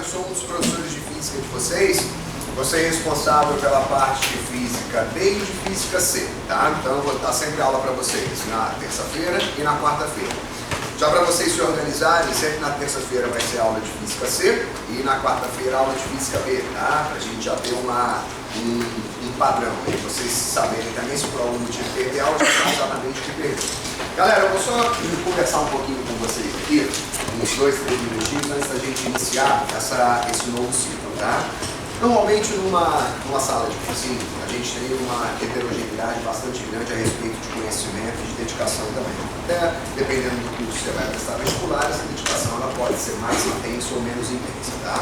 sou um dos professores de física de vocês. Você é responsável pela parte de física B e de física C, tá? Então eu vou dar sempre aula para vocês na terça-feira e na quarta-feira. Já para vocês se organizarem, sempre na terça-feira vai ser aula de física C e na quarta-feira aula de física B, tá? Para a gente já ter um padrão, e vocês saberem também se o aluno tinha que perder aula, já sabe exatamente o que perder. Galera, eu vou só conversar um pouquinho com vocês aqui, uns 2, 3 minutinhos antes da gente iniciar esse novo ciclo, tá? Normalmente numa sala de cursinho, a gente tem uma heterogeneidade bastante grande a respeito de conhecimento e de dedicação também. Até dependendo do curso que você vai prestar vestibular, essa dedicação ela pode ser mais intensa ou menos intensa, tá?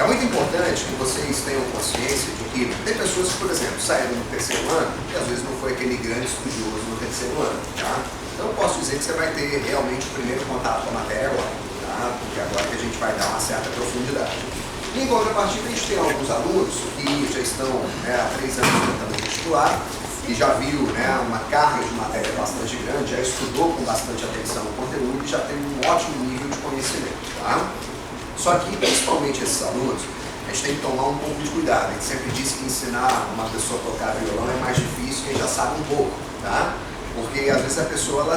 É muito importante que vocês tenham consciência de que tem pessoas que, por exemplo, saíram no terceiro ano e às vezes não foi aquele grande estudioso no terceiro ano, tá? Então eu posso dizer que você vai ter realmente o primeiro contato com a matéria agora, tá? Porque agora que a gente vai dar uma certa profundidade. Em contrapartida, a gente tem alguns alunos que já estão há 3 anos tentando vestibular e já viu uma carga de matéria bastante grande, já estudou com bastante atenção o conteúdo e já tem um ótimo nível de conhecimento, tá? Só que, principalmente esses alunos, a gente tem que tomar um pouco de cuidado. A gente sempre diz que ensinar uma pessoa a tocar violão é mais difícil quem já sabe um pouco, tá? Porque às vezes a pessoa ela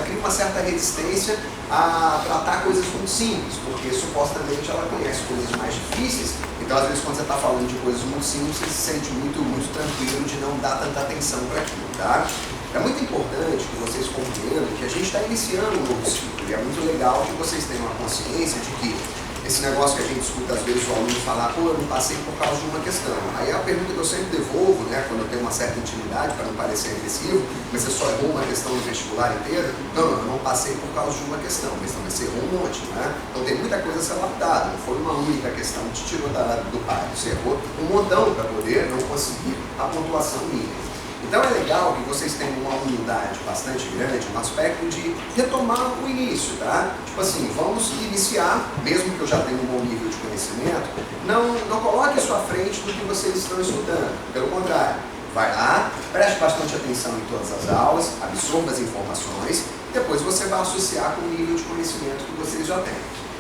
cria uma certa resistência a tratar coisas muito simples, porque supostamente ela conhece coisas mais difíceis, então às vezes quando você está falando de coisas muito simples, você se sente muito tranquilo de não dar tanta atenção para aquilo, tá? É muito importante que vocês compreendam que a gente está iniciando um novo ciclo, e é muito legal que vocês tenham a consciência de que esse negócio que a gente escuta às vezes o aluno falar, pô, eu não passei por causa de uma questão. Aí a pergunta que eu sempre devolvo, quando eu tenho uma certa intimidade, para não parecer agressivo, mas você só errou uma questão no vestibular inteira? Não, eu não passei por causa de uma questão, mas também você errou um monte, né? Então tem muita coisa a ser lapidada, não foi uma única questão que te tirou do páreo, você errou um montão para poder não conseguir a pontuação mínima. Então é legal que vocês tenham uma humildade bastante grande no aspecto de retomar o início, tá? Tipo assim, vamos iniciar, mesmo que eu já tenha um bom nível de conhecimento, não coloque isso à frente do que vocês estão estudando. Pelo contrário, vai lá, preste bastante atenção em todas as aulas, absorva as informações, depois você vai associar com o nível de conhecimento que vocês já têm.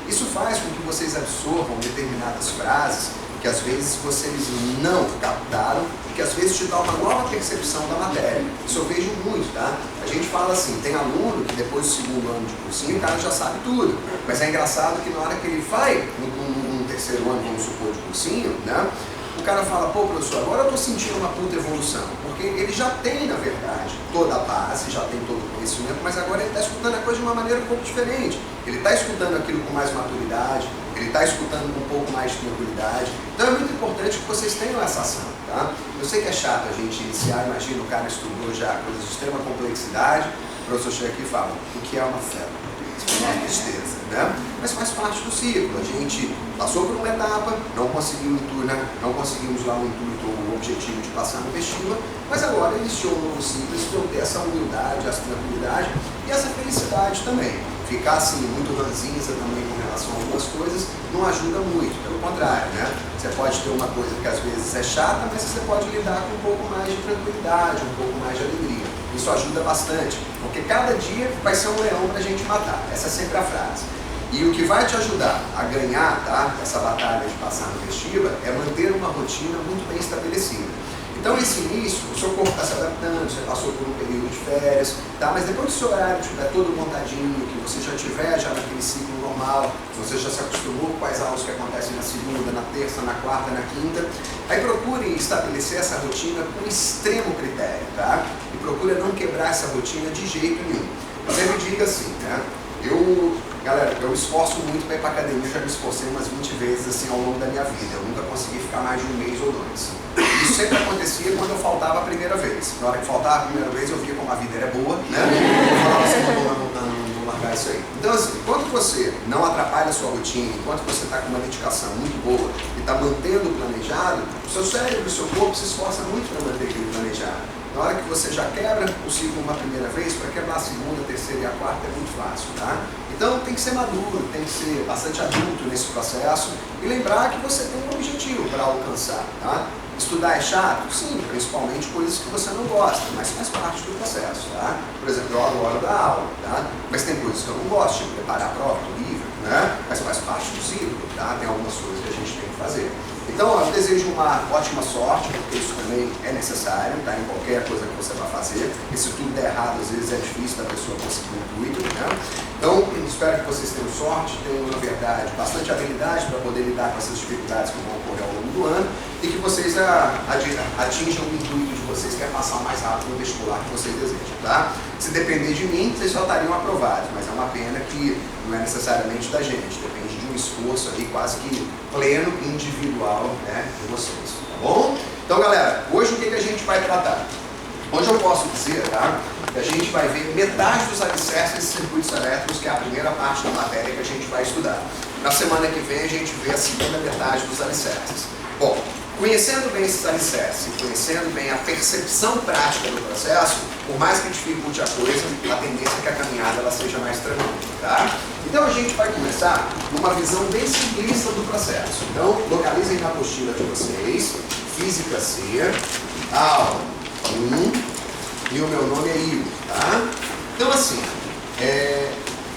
Isso faz com que vocês absorvam determinadas frases que às vezes vocês não captaram e que às vezes te dá uma nova percepção da matéria. Isso eu vejo muito, tá? A gente fala assim, tem aluno que depois do segundo ano de cursinho o cara já sabe tudo, mas é engraçado que na hora que ele vai no terceiro ano, vamos supor, de cursinho, o cara fala, pô, professor, agora eu estou sentindo uma puta evolução, porque ele já tem, na verdade, toda a base, já tem todo o conhecimento, mas agora ele está escutando a coisa de uma maneira um pouco diferente. Ele está escutando aquilo com mais maturidade, ele está escutando com um pouco mais de tranquilidade. Então é muito importante que vocês tenham essa ação, tá? Eu sei que é chato a gente iniciar, imagina o cara estudou já coisas de extrema complexidade, o professor chega aqui e fala, o que é uma célula? Isso é uma tristeza, né? Mas faz parte do ciclo. A gente passou por uma etapa, não conseguimos lá o intuito ou o objetivo de passar no vestibular, mas agora iniciou um novo ciclo, isso ter essa humildade, essa tranquilidade e essa felicidade também. Ficar assim muito ranzinza também com relação a algumas coisas não ajuda muito, pelo contrário, Você pode ter uma coisa que às vezes é chata, mas você pode lidar com um pouco mais de tranquilidade, um pouco mais de alegria. Isso ajuda bastante, porque cada dia vai ser um leão para a gente matar. Essa é sempre a frase. E o que vai te ajudar a ganhar, essa batalha de passar no vestibular é manter uma rotina muito bem estabelecida. Então esse início, o seu corpo está se adaptando, você passou por um período de férias, mas depois que o seu horário estiver todo montadinho, que você já estiver naquele ciclo normal, você já se acostumou com as aulas que acontecem na segunda, na terça, na quarta, na quinta, aí procure estabelecer essa rotina com extremo critério, E procure não quebrar essa rotina de jeito nenhum. Eu sempre digo assim, Galera, eu esforço muito para ir para academia, eu já me esforcei umas 20 vezes assim, ao longo da minha vida. Eu nunca consegui ficar mais de 1 mês ou 2. Isso sempre acontecia quando eu faltava a primeira vez. Na hora que faltava a primeira vez, eu via como a vida era boa, Eu falava assim, não vou largar isso aí. Então, assim, enquanto você não atrapalha a sua rotina, enquanto você está com uma dedicação muito boa e está mantendo o planejado, o seu cérebro e o seu corpo se esforçam muito para manter aquele planejado. Na hora que você já quebra o ciclo uma primeira vez, para quebrar a segunda, a terceira e a quarta é muito fácil, Então tem que ser maduro, tem que ser bastante adulto nesse processo e lembrar que você tem um objetivo para alcançar, Estudar é chato? Sim, principalmente coisas que você não gosta, mas faz parte do processo, Por exemplo, eu adoro dar aula, mas tem coisas que eu não gosto, tipo preparar a prova do livro, Faz desejo uma ótima sorte, porque isso também é necessário, tá? Em qualquer coisa que você vai fazer. E se tudo der errado, às vezes é difícil da pessoa conseguir o intuito, né? Então, espero que vocês tenham sorte, tenham, na verdade, bastante habilidade para poder lidar com essas dificuldades que vão ocorrer ao longo do ano e que vocês atinjam o intuito de vocês, que é passar o mais rápido no vestibular que vocês desejam, tá? Se depender de mim, vocês só estariam aprovados, mas é uma pena que não é necessariamente da gente, depende de um esforço ali quase que pleno, individual, né, de vocês, tá bom? Então, galera, hoje o que a gente vai tratar? Hoje eu posso dizer, tá, que a gente vai ver metade dos alicerces de circuitos elétricos, que é a primeira parte da matéria que a gente vai estudar. Na semana que vem a gente vê a segunda metade dos alicerces. Bom, conhecendo bem esses alicerces e conhecendo bem a percepção prática do processo, por mais que dificulte a coisa, a tendência é que a caminhada ela seja mais tranquila, tá? Então a gente vai começar numa visão bem simplista do processo. Então, localizem na apostila de vocês, Física C, aula 1, e o meu nome é Igor, tá? Então assim,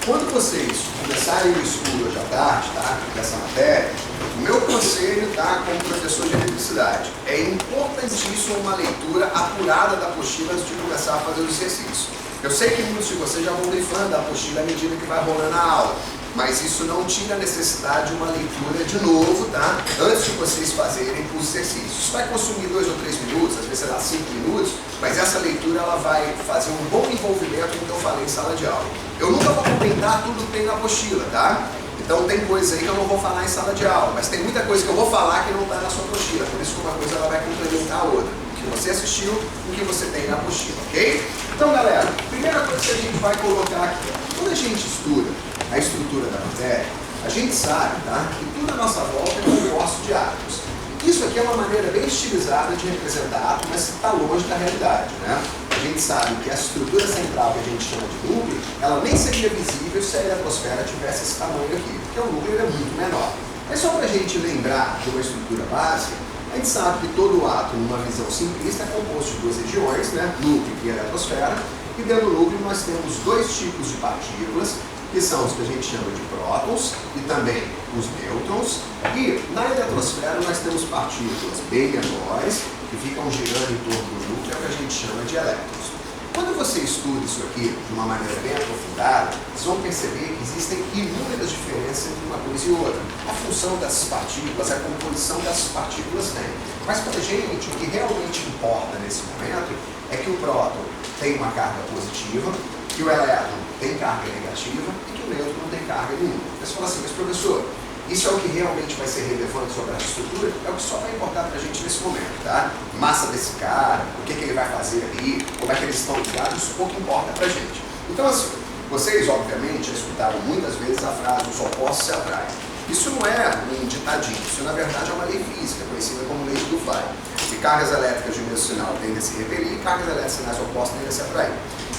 quando vocês começarem o estudo hoje à tarde, tá, dessa matéria, o meu conselho, tá, como professor de eletricidade, é importantíssimo uma leitura apurada da apostila antes de começar a fazer o exercício. Eu sei que muitos de vocês já vão grifando a apostila à medida que vai rolando a aula, mas isso não tira a necessidade de uma leitura de novo, tá, antes de vocês fazerem os exercícios. Isso vai consumir 2 ou 3 minutos, às vezes será 5 minutos, mas essa leitura ela vai fazer um bom envolvimento no que eu falei em sala de aula. Eu nunca vou comentar tudo que tem na apostila, tá? Então tem coisa aí que eu não vou falar em sala de aula, mas tem muita coisa que eu vou falar que não está na sua apostila, por isso que uma coisa ela vai complementar a outra. O que você assistiu, o que você tem na apostila, ok? Então, galera, primeira coisa que a gente vai colocar aqui, quando a gente estuda a estrutura da matéria, a gente sabe, tá, que tudo à nossa volta é composto de átomos. Isso aqui é uma maneira bem estilizada de representar átomos, mas está longe da realidade, né? A gente sabe que a estrutura central que a gente chama de núcleo, ela nem seria visível se a eletrosfera tivesse esse tamanho aqui, porque o núcleo é muito menor. Mas só para a gente lembrar de uma estrutura básica, a gente sabe que todo átomo, numa visão simplista, é composto de 2 regiões, né? Núcleo e eletrosfera, e dentro do núcleo nós temos 2 tipos de partículas, que são os que a gente chama de prótons e também os nêutrons. E na eletrosfera nós temos partículas bem menores que ficam girando em torno do núcleo, que a gente chama de elétrons. Quando você estuda isso aqui de uma maneira bem aprofundada, vocês vão perceber que existem inúmeras diferenças entre uma coisa e outra. A função dessas partículas, a composição dessas partículas tem. Mas para a gente, o que realmente importa nesse momento é que o próton tem uma carga positiva, que o elétron tem carga negativa e que o nêutron não tem carga nenhuma. Você fala assim, mas professor, isso é o que realmente vai ser relevante sobre a estrutura? É o que só vai importar para a gente nesse momento, tá? Massa desse cara, o que ele vai fazer ali, como é que eles estão ligados, isso pouco importa para a gente. Então assim, vocês obviamente já escutaram muitas vezes a frase, os opostos se atraem. Isso não é um ditadinho, isso na verdade é uma lei física, conhecida como lei de Dufay. Que cargas elétricas de um mesmo sinal tendem a se repelir e cargas elétricas de sinais opostos tendem a se atrair.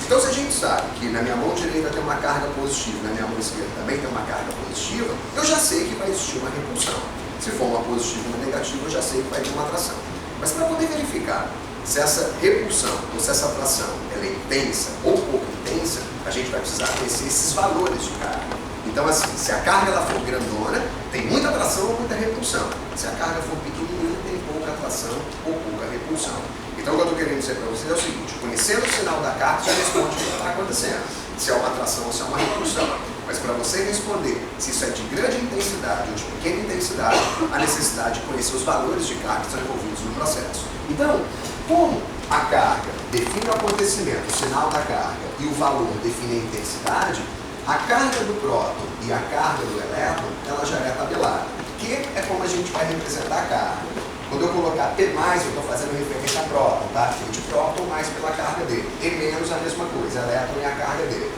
Então, se a gente sabe que na minha mão direita tem uma carga positiva, na minha mão esquerda também tem uma carga positiva, eu já sei que vai existir uma repulsão. Se for uma positiva e uma negativa, eu já sei que vai ter uma atração. Mas para poder verificar se essa repulsão ou se essa atração ela é intensa ou pouco intensa, a gente vai precisar conhecer esses valores de carga. Então, assim, se a carga ela for grandona, tem muita atração ou muita repulsão. Se a carga for pequenininha, tem pouca atração ou pouca repulsão. Então, o que eu estou querendo dizer para vocês é o seguinte, conhecendo o sinal da carga, você responde o que está acontecendo, se é uma atração ou se é uma repulsão. Mas para você responder se isso é de grande intensidade ou de pequena intensidade, a necessidade de conhecer os valores de carga que estão envolvidos no processo. Então, como a carga define o acontecimento, o sinal da carga, e o valor define a intensidade, a carga do próton e a carga do elétron, ela já é tabelada. Que é como a gente vai representar a carga. Quando eu colocar P+, eu estou fazendo referência a próton, tá? De próton mais pela carga dele. E menos a mesma coisa, elétron e a carga dele.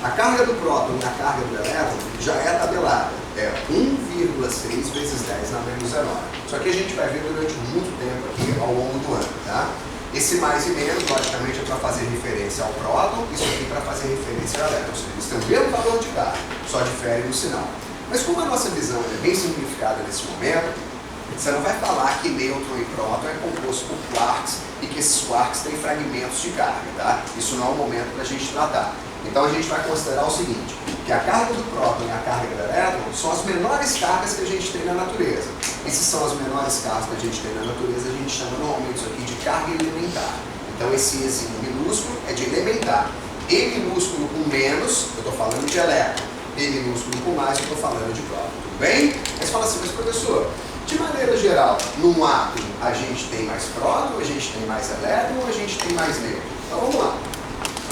A carga do próton e a carga do elétron já é tabelada. É 1,6 vezes 10 na menos 19. Só que a gente vai ver durante muito tempo aqui ao longo do ano, tá? Esse mais e menos, logicamente, é para fazer referência ao próton, isso aqui para fazer referência ao elétron. Eles têm o mesmo valor de carga, só difere no sinal. Mas como a nossa visão é bem simplificada nesse momento, você não vai falar que nêutron e próton é composto por quarks e que esses quarks têm fragmentos de carga, tá? Isso não é o momento para a gente tratar. Então a gente vai considerar o seguinte, que a carga do próton e a carga do elétron são as menores cargas que a gente tem na natureza. Esses são as menores cargas que a gente tem na natureza, a gente chama normalmente isso aqui de carga elementar. Então esse Ezinho minúsculo é de elementar. E minúsculo com menos, eu estou falando de elétron. E minúsculo com mais, eu estou falando de próton. Tudo bem? Aí você fala assim, mas professor, de maneira geral, num átomo a gente tem mais próton, a gente tem mais elétron ou a gente tem mais nêutron? Então vamos lá.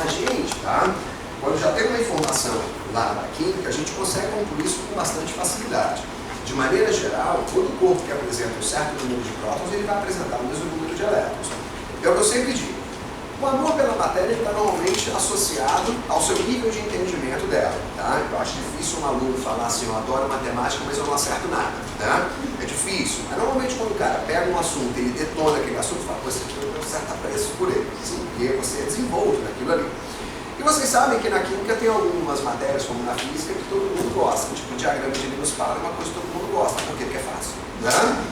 A gente, tá? Quando já tem uma informação lá na química, a gente consegue concluir isso com bastante facilidade. De maneira geral, todo corpo que apresenta um certo número de prótons, ele vai apresentar o mesmo número de elétrons. É o que eu sempre digo. O amor pela matéria está normalmente associado ao seu nível de entendimento dela. Tá? Eu acho difícil um aluno falar assim, eu adoro matemática, mas eu não acerto nada. Tá? É difícil. Mas normalmente quando o cara pega um assunto, ele detona aquele assunto, fala, você acerta preço por ele. Sim, porque você desenvolve naquilo ali. E vocês sabem que na química tem algumas matérias, como na física, que todo mundo gosta. Tipo, o diagrama de Linus-Pauling é uma coisa que todo mundo gosta, porque é fácil. Né?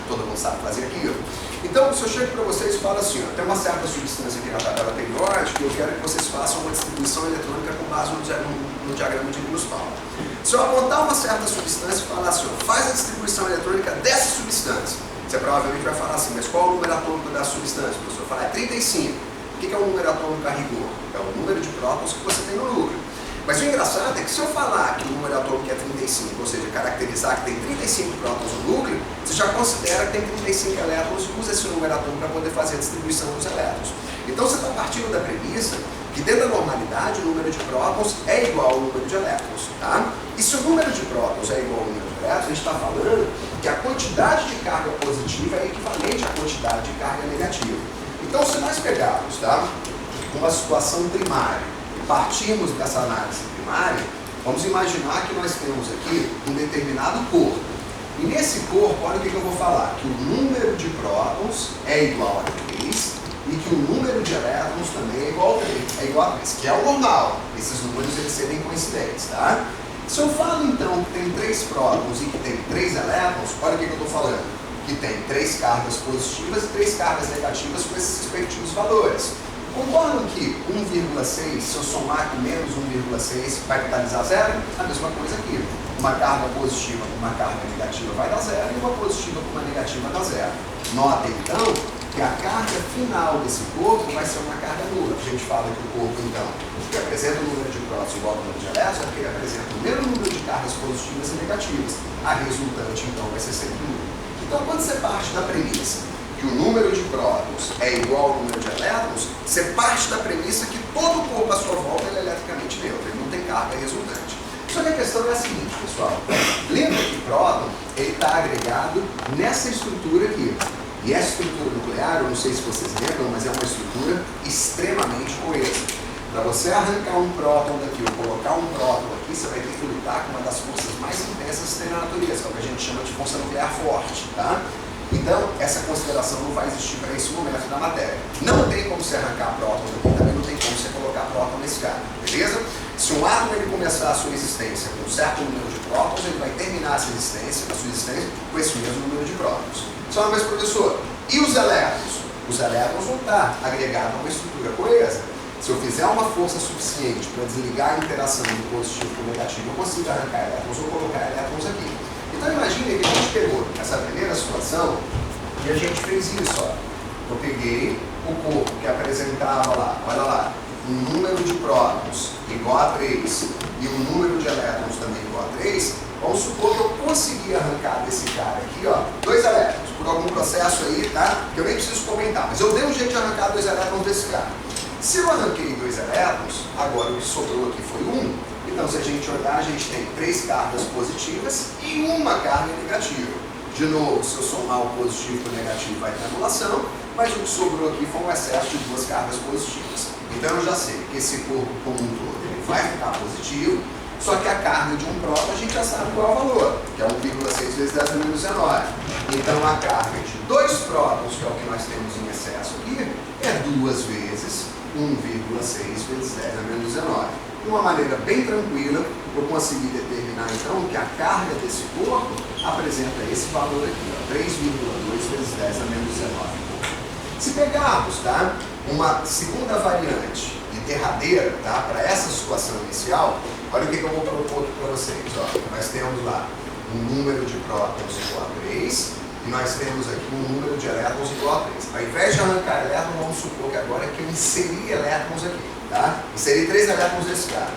Todo mundo sabe fazer aquilo. Então, se eu chego para vocês e falo assim, ó, tem uma certa substância aqui na tabela periódica e eu quero que vocês façam uma distribuição eletrônica com base no diagrama de Linus-Pauling. Se eu apontar uma certa substância e falar assim, ó, faz a distribuição eletrônica dessa substância, você provavelmente vai falar assim, mas qual é o número atômico da substância? O professor fala, é 35. O que é o número atômico a rigor? É o número de prótons que você tem no núcleo. Mas o engraçado é que se eu falar que o número atômico é 35, ou seja, caracterizar que tem 35 prótons no núcleo, você já considera que tem 35 elétrons e usa esse número atômico para poder fazer a distribuição dos elétrons. Então você está partindo da premissa que dentro da normalidade o número de prótons é igual ao número de elétrons. Tá? E se o número de prótons é igual ao número de elétrons, a gente está falando que a quantidade de carga positiva é equivalente à quantidade de carga negativa. Então se nós pegarmos, tá, uma situação primária, partimos dessa análise primária, vamos imaginar que nós temos aqui um determinado corpo. E nesse corpo, olha o que eu vou falar, que o número de prótons é igual a 3 e que o número de elétrons também é igual a 3, que é o normal, esses números eles serem coincidentes, tá? Se eu falo então que tem 3 prótons e que tem 3 elétrons, olha o que eu estou falando, que tem 3 cargas positivas e 3 cargas negativas com esses respectivos valores. Concordam que 1,6, se eu somar com menos 1,6, vai totalizar zero? A mesma coisa aqui. Uma carga positiva com uma carga negativa vai dar zero e uma positiva com uma negativa dá zero. Notem, então, que a carga final desse corpo vai ser uma carga nula. A gente fala que o corpo, então, que apresenta o número de prótons igual ao número de elétrons, é porque ele apresenta o mesmo número de cargas positivas e negativas. A resultante, então, vai ser sempre nula. Então, quando você parte da premissa que o número de prótons é igual ao número de elétrons, você parte da premissa que todo o corpo à sua volta é eletricamente neutro, ele não tem carga resultante. Só que a questão é a seguinte, pessoal. Lembra que próton está agregado nessa estrutura aqui. E essa estrutura nuclear, eu não sei se vocês lembram, mas é uma estrutura extremamente coesa. Para você arrancar um próton daqui ou colocar um próton aqui, você vai ter que lutar com uma das forças mais intensas que tem na natureza, que é o que a gente chama de força nuclear forte, tá? Então, essa consideração não vai existir para esse momento da matéria. Não tem como você arrancar próton daqui, também não tem como você colocar próton nesse cara, beleza? Se um átomo ele começar a sua existência com um certo número de prótons, ele vai terminar a sua existência com esse mesmo número de prótons. Só mais, professor, e os elétrons? Os elétrons vão estar agregados a uma estrutura coesa. Se eu fizer uma força suficiente para desligar a interação do positivo com o negativo, eu consigo arrancar elétrons ou colocar elétrons aqui. Então imagine que a gente pegou essa primeira situação e a gente fez isso, ó. Eu peguei o corpo que apresentava lá, olha lá, um número de prótons igual a 3 e um número de elétrons também igual a 3, vamos supor que eu consegui arrancar desse cara aqui, ó, 2 elétrons, por algum processo aí, tá? Que eu nem preciso comentar, mas eu dei um jeito de arrancar 2 elétrons desse cara. Se eu arranquei 2 elétrons, agora o que sobrou aqui foi 1. Então, se a gente olhar, a gente tem 3 cargas positivas e uma carga negativa. De novo, se eu somar o positivo com o negativo, vai ter anulação, mas o que sobrou aqui foi um excesso de 2 cargas positivas. Então, eu já sei que esse corpo como um todo ele vai ficar positivo, só que a carga de um próton a gente já sabe qual é o valor, que é 1,6 vezes 10 a menos 19. Então, a carga de 2 prótons, que é o que nós temos em excesso aqui, é 2 vezes 1,6 vezes 10 a menos 19. De uma maneira bem tranquila, eu consegui determinar então que a carga desse corpo apresenta esse valor aqui, 3,2 vezes 10 a menos 19. Se pegarmos, tá, uma segunda variante e derradeira, tá, para essa situação inicial, olha o que eu vou propor aqui para vocês. Ó. Nós temos lá um número de prótons igual a 3 e e nós temos aqui um número de elétrons igual a 3. Ao invés de arrancar elétron, vamos supor que agora é que eu inseri elétrons aqui, tá? Inseri 3 elétrons nesse cara.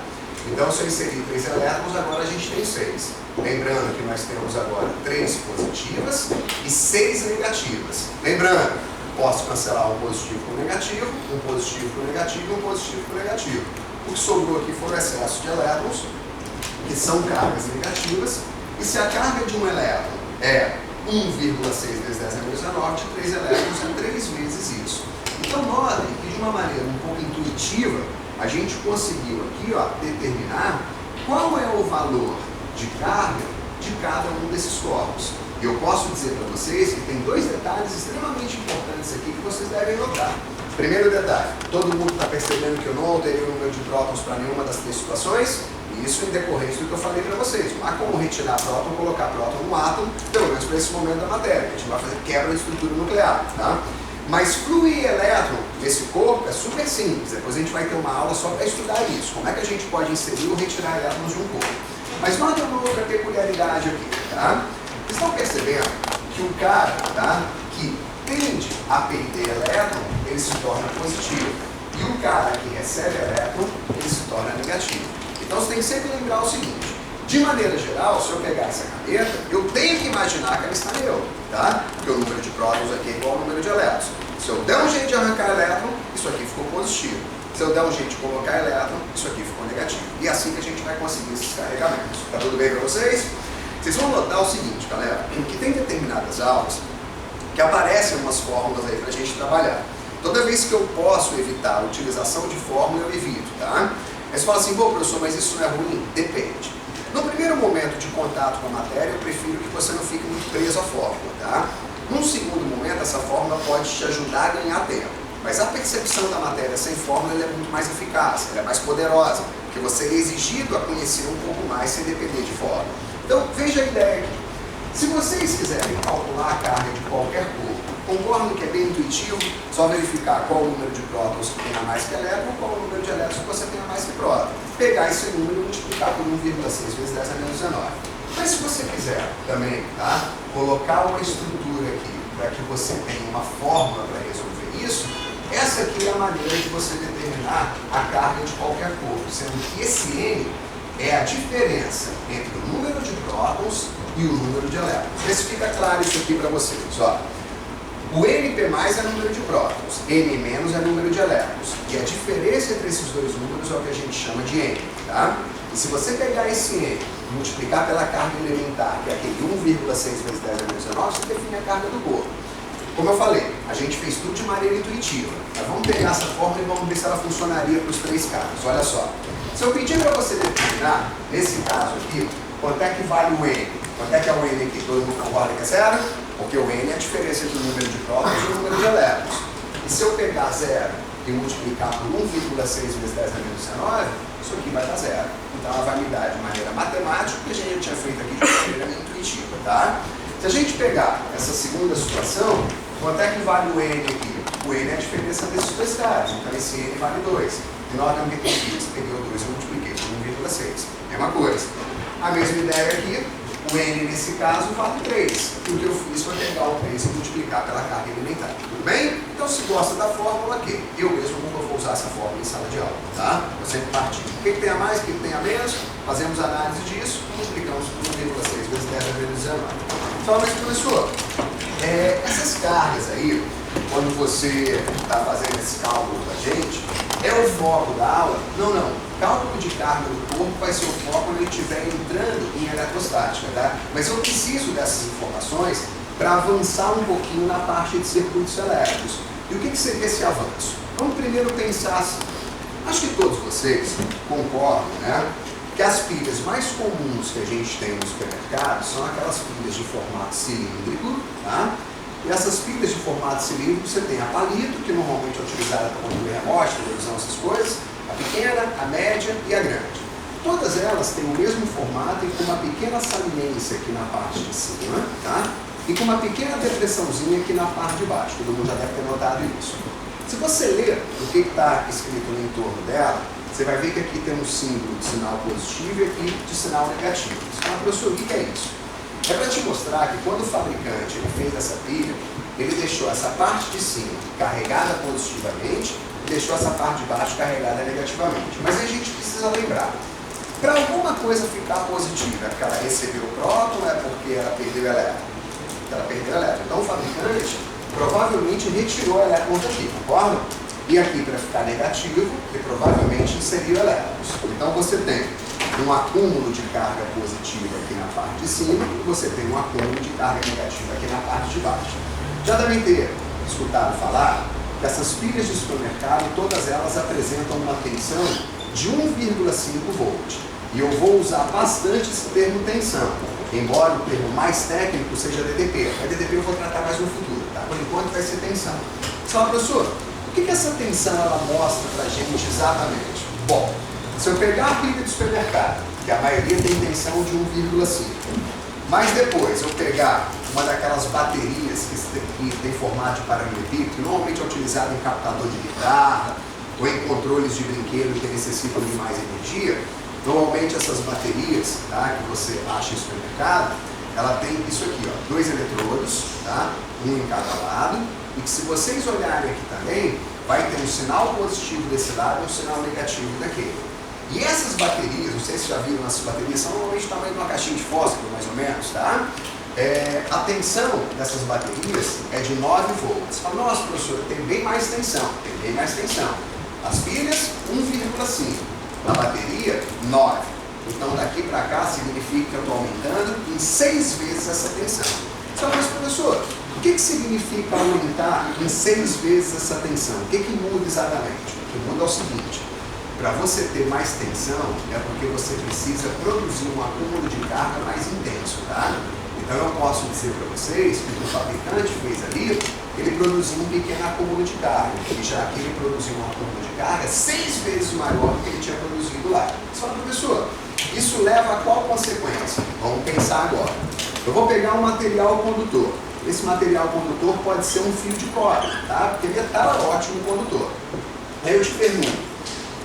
Então, se eu inserir 3 elétrons, agora a gente tem 6. Lembrando que nós temos agora 3 positivas e 6 negativas. Lembrando, posso cancelar um positivo com negativo, um positivo com negativo e um positivo com negativo. O que sobrou aqui foi o excesso de elétrons, que são cargas negativas, e se a carga de um elétron é 1,6 vezes 10 a menos 19, de 3 elétrons é 3 vezes isso. Então, notem que de uma maneira um pouco intuitiva, a gente conseguiu aqui determinar qual é o valor de carga de cada um desses corpos. E eu posso dizer para vocês que tem 2 detalhes extremamente importantes aqui que vocês devem notar. Primeiro detalhe, todo mundo está percebendo que eu não alterei o número de prótons para nenhuma das 3 situações? Isso em decorrência do que eu falei para vocês. Não há como retirar próton, colocar próton no átomo, pelo menos para esse momento da matéria. A gente vai fazer quebra de estrutura nuclear, tá? Mas fluir elétron nesse corpo é super simples. Depois a gente vai ter uma aula só para estudar isso. Como é que a gente pode inserir ou retirar elétrons de um corpo. Mas nota uma outra peculiaridade aqui, tá? Vocês estão percebendo que o cara, tá, que tende a perder elétron, ele se torna positivo. E o cara que recebe elétron, ele se torna negativo. Então você tem que sempre lembrar o seguinte: de maneira geral, se eu pegar essa caneta, eu tenho que imaginar que ela está neutro, tá? Porque o número de prótons aqui é igual ao número de elétrons. Se eu der um jeito de arrancar elétron, isso aqui ficou positivo. Se eu der um jeito de colocar elétron, isso aqui ficou negativo. E é assim que a gente vai conseguir esses carregamentos. Tá tudo bem para vocês? Vocês vão notar o seguinte, galera, que tem determinadas aulas que aparecem umas fórmulas aí para a gente trabalhar. Toda vez que eu posso evitar a utilização de fórmula, eu evito, tá? Aí você fala assim, pô, professor, mas isso não é ruim? Depende. No primeiro momento de contato com a matéria, eu prefiro que você não fique muito preso à fórmula, tá? Num segundo momento, essa fórmula pode te ajudar a ganhar tempo. Mas a percepção da matéria sem fórmula ela é muito mais eficaz, ela é mais poderosa, porque você é exigido a conhecer um pouco mais sem depender de fórmula. Então, veja a ideia aqui. Se vocês quiserem calcular a carga de qualquer corpo, concordo que é bem intuitivo, só verificar qual o número de prótons que tenha mais que elétron, qual o número de elétrons que você tenha mais que próton. Pegar esse número e multiplicar por 1,6 vezes 10 a menos 19. Mas se você quiser também, tá, colocar uma estrutura aqui para que você tenha uma fórmula para resolver isso, essa aqui é a maneira de você determinar a carga de qualquer corpo, sendo que esse N é a diferença entre o número de prótons e o número de elétrons. Vê se fica claro isso aqui para vocês. Ó. O NP+ é número de prótons, N- é número de elétrons. E a diferença entre esses dois números é o que a gente chama de N. Tá? E se você pegar esse N e multiplicar pela carga elementar, que é aquele 1,6 vezes 10 a menos 19, você define a carga do corpo. Como eu falei, a gente fez tudo de maneira intuitiva. Mas vamos pegar essa fórmula e vamos ver se ela funcionaria para os 3 casos. Olha só. Se eu pedir para você determinar, nesse caso aqui, quanto é que vale o N? Quanto é que é o N aqui? Todo mundo concorda que é zero? Porque o N é a diferença entre o número de prótons e o número de elétrons. E se eu pegar 0 e multiplicar por 1,6 vezes 10 a menos 19, isso aqui vai dar 0. Então ela vai me dar de maneira matemática, que a gente já tinha feito aqui de maneira intuitiva, tá? Se a gente pegar essa segunda situação, quanto é que vale o N aqui? O N é a diferença desses 2 caras, então esse N vale 2. E nós não que eu fiz, peguei o 2 e multipliquei por 1,6. Mesma coisa. A mesma ideia aqui, o N nesse caso vale 3. E o que eu fiz foi pegar o 3 e multiplicar pela carga elementar. Tudo bem? Então se gosta da fórmula, ok. Eu mesmo nunca vou usar essa fórmula em sala de aula, tá? Eu sempre partilho. O que tem a mais, o que tem a menos? Fazemos análise disso, multiplicamos por 1,6 vezes 10 a menos 19. Fala, mas professor, essas cargas aí, quando você está fazendo esse cálculo com a gente, é o foco da aula? Não. Cálculo de carga do corpo vai ser o foco quando ele estiver entrando em eletrostática, tá? Mas eu preciso dessas informações para avançar um pouquinho na parte de circuitos elétricos. E o que seria esse avanço? Vamos primeiro pensar assim. Acho que todos vocês concordam, né? Que as pilhas mais comuns que a gente tem no supermercado são aquelas pilhas de formato cilíndrico, tá? E essas pilhas de formato cilíndrico, você tem a palito, que normalmente é utilizada para controle remoto, televisão, essas coisas, a pequena, a média e a grande. Todas elas têm o mesmo formato e com uma pequena saliência aqui na parte de cima, tá? E com uma pequena depressãozinha aqui na parte de baixo. Todo mundo já deve ter notado isso. Se você ler o que está escrito no entorno dela, você vai ver que aqui tem um símbolo de sinal positivo e aqui de sinal negativo. Você fala, professor, o que é isso? É para te mostrar que quando o fabricante ele fez essa pilha, ele deixou essa parte de cima carregada positivamente e deixou essa parte de baixo carregada negativamente. Mas a gente precisa lembrar, para alguma coisa ficar positiva, é porque ela recebeu o próton, é porque ela perdeu o elétron? Ela perdeu o elétron. Então o fabricante provavelmente retirou o elétron daqui, concorda? E aqui, para ficar negativo, ele provavelmente inseriu elétrons. Então você tem um acúmulo de carga positiva aqui na parte de cima e você tem um acúmulo de carga negativa aqui na parte de baixo. Já devem ter escutado falar que essas pilhas de supermercado, todas elas apresentam uma tensão de 1,5 volt. E eu vou usar bastante esse termo tensão, embora o termo mais técnico seja DTP. A DTP eu vou tratar mais no futuro, tá? Por enquanto vai ser tensão. Só, professor, o que essa tensão ela mostra pra gente exatamente? Bom, se eu pegar a pilha de supermercado, que a maioria tem tensão de 1,5, mas depois eu pegar uma daquelas baterias que tem formato de paralelepípedo, que normalmente é utilizado em captador de guitarra ou em controles de brinquedo que necessitam de mais energia, normalmente essas baterias, tá, que você acha em supermercado, ela tem isso aqui, ó, 2 eletrodos, tá, um em cada lado, e que se vocês olharem aqui também, vai ter um sinal positivo desse lado e um sinal negativo daquele. E essas baterias, não sei se já viram essas baterias, são normalmente o tamanho de uma caixinha de fósforo, mais ou menos, tá? A tensão dessas baterias é de 9 volts. Fala, nossa, professor, tem bem mais tensão. Tem bem mais tensão. As pilhas, 1,5. A bateria, 9. Então, daqui para cá, significa que eu estou aumentando em 6 vezes essa tensão. Só mas, professor, o que significa aumentar em 6 vezes essa tensão? O que muda exatamente? O que muda é o seguinte. Para você ter mais tensão, é porque você precisa produzir um acúmulo de carga mais intenso, tá? Então eu posso dizer para vocês que o que o fabricante fez ali, ele produziu um pequeno acúmulo de carga, e já que ele produziu um acúmulo de carga 6 vezes maior do que ele tinha produzido lá. Você fala, professor, isso leva a qual consequência? Vamos pensar agora. Eu vou pegar um material condutor. Esse material condutor pode ser um fio de cobre, tá? Porque metal é ótimo condutor. Aí eu te pergunto,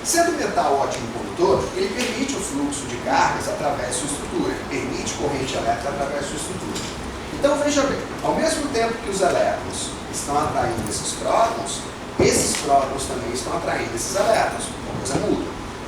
sendo metal ótimo condutor, ele permite o fluxo de cargas através de sua estrutura, ele permite corrente elétrica através de sua estrutura. Então veja bem, ao mesmo tempo que os elétrons estão atraindo esses prótons também estão atraindo esses elétrons, uma coisa muda.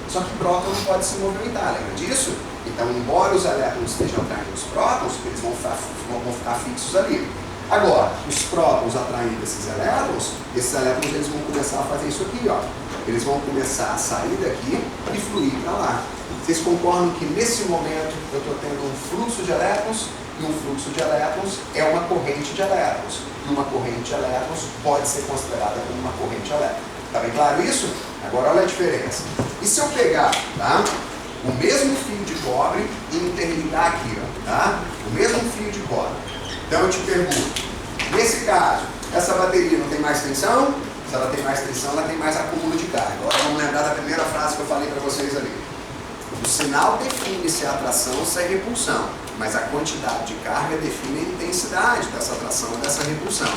Só que próton não pode se movimentar, lembra disso? Então, embora os elétrons estejam atraindo os prótons, eles vão ficar fixos ali. Agora, os prótons atraindo esses elétrons eles vão começar a fazer isso aqui, ó. Eles vão começar a sair daqui e fluir para lá. Vocês concordam que nesse momento eu estou tendo um fluxo de elétrons e um fluxo de elétrons é uma corrente de elétrons. E uma corrente de elétrons pode ser considerada como uma corrente elétrica. Está bem claro isso? Agora olha a diferença. E se eu pegar, tá, o mesmo fio de cobre e interligar aqui, ó, tá? O mesmo fio de cobre. Então eu te pergunto, nesse caso, essa bateria não tem mais tensão? Se ela tem mais tensão, ela tem mais acúmulo de carga. Agora vamos lembrar da primeira frase que eu falei para vocês ali. O sinal define se é atração ou se é repulsão, mas a quantidade de carga define a intensidade dessa atração ou dessa repulsão.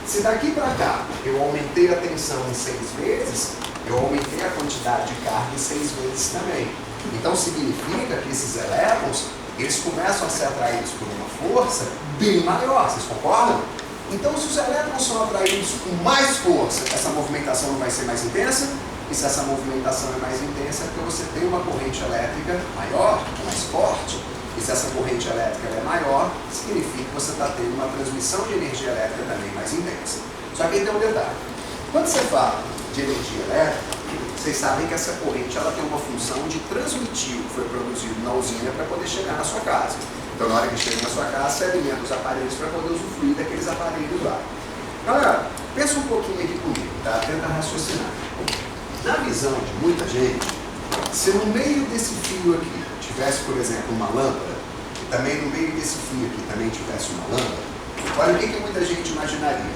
Se daqui para cá eu aumentei a tensão em 6 vezes, eu aumentei a quantidade de carga em 6 vezes também. Então significa que esses elétrons, eles começam a ser atraídos por uma força bem maior, vocês concordam? Então, se os elétrons são atraídos com mais força, essa movimentação não vai ser mais intensa? E se essa movimentação é mais intensa, é porque você tem uma corrente elétrica maior, mais forte. E se essa corrente elétrica é maior, significa que você está tendo uma transmissão de energia elétrica também mais intensa. Só que aí tem um detalhe. Quando você fala de energia elétrica, vocês sabem que essa corrente ela tem uma função de transmitir o que foi produzido na usina para poder chegar na sua casa. Então, na hora que chega na sua casa, você alimenta os aparelhos para poder usufruir daqueles aparelhos lá. Galera, pensa um pouquinho aqui comigo, tá? Tenta raciocinar. Na visão de muita gente, se no meio desse fio aqui tivesse, por exemplo, uma lâmpada, e também no meio desse fio aqui também tivesse uma lâmpada, olha o que muita gente imaginaria.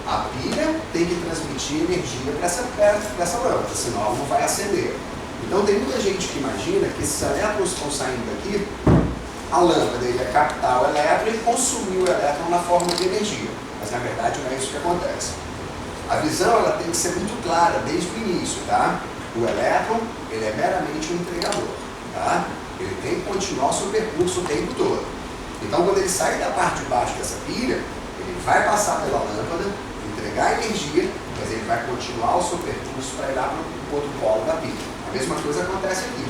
A pilha tem que transmitir energia para essa lâmpada, senão ela não vai acender. Então, tem muita gente que imagina que esses elétrons estão saindo daqui, a lâmpada ia captar o elétron e consumir o elétron na forma de energia. Mas na verdade não é isso que acontece. A visão ela tem que ser muito clara desde o início, tá? O elétron ele é meramente um entregador, tá? Ele tem que continuar o seu percurso o tempo todo. Então, quando ele sai da parte de baixo dessa pilha, ele vai passar pela lâmpada, entregar energia, mas ele vai continuar o seu percurso para ir lá para o outro polo da pilha. A mesma coisa acontece aqui.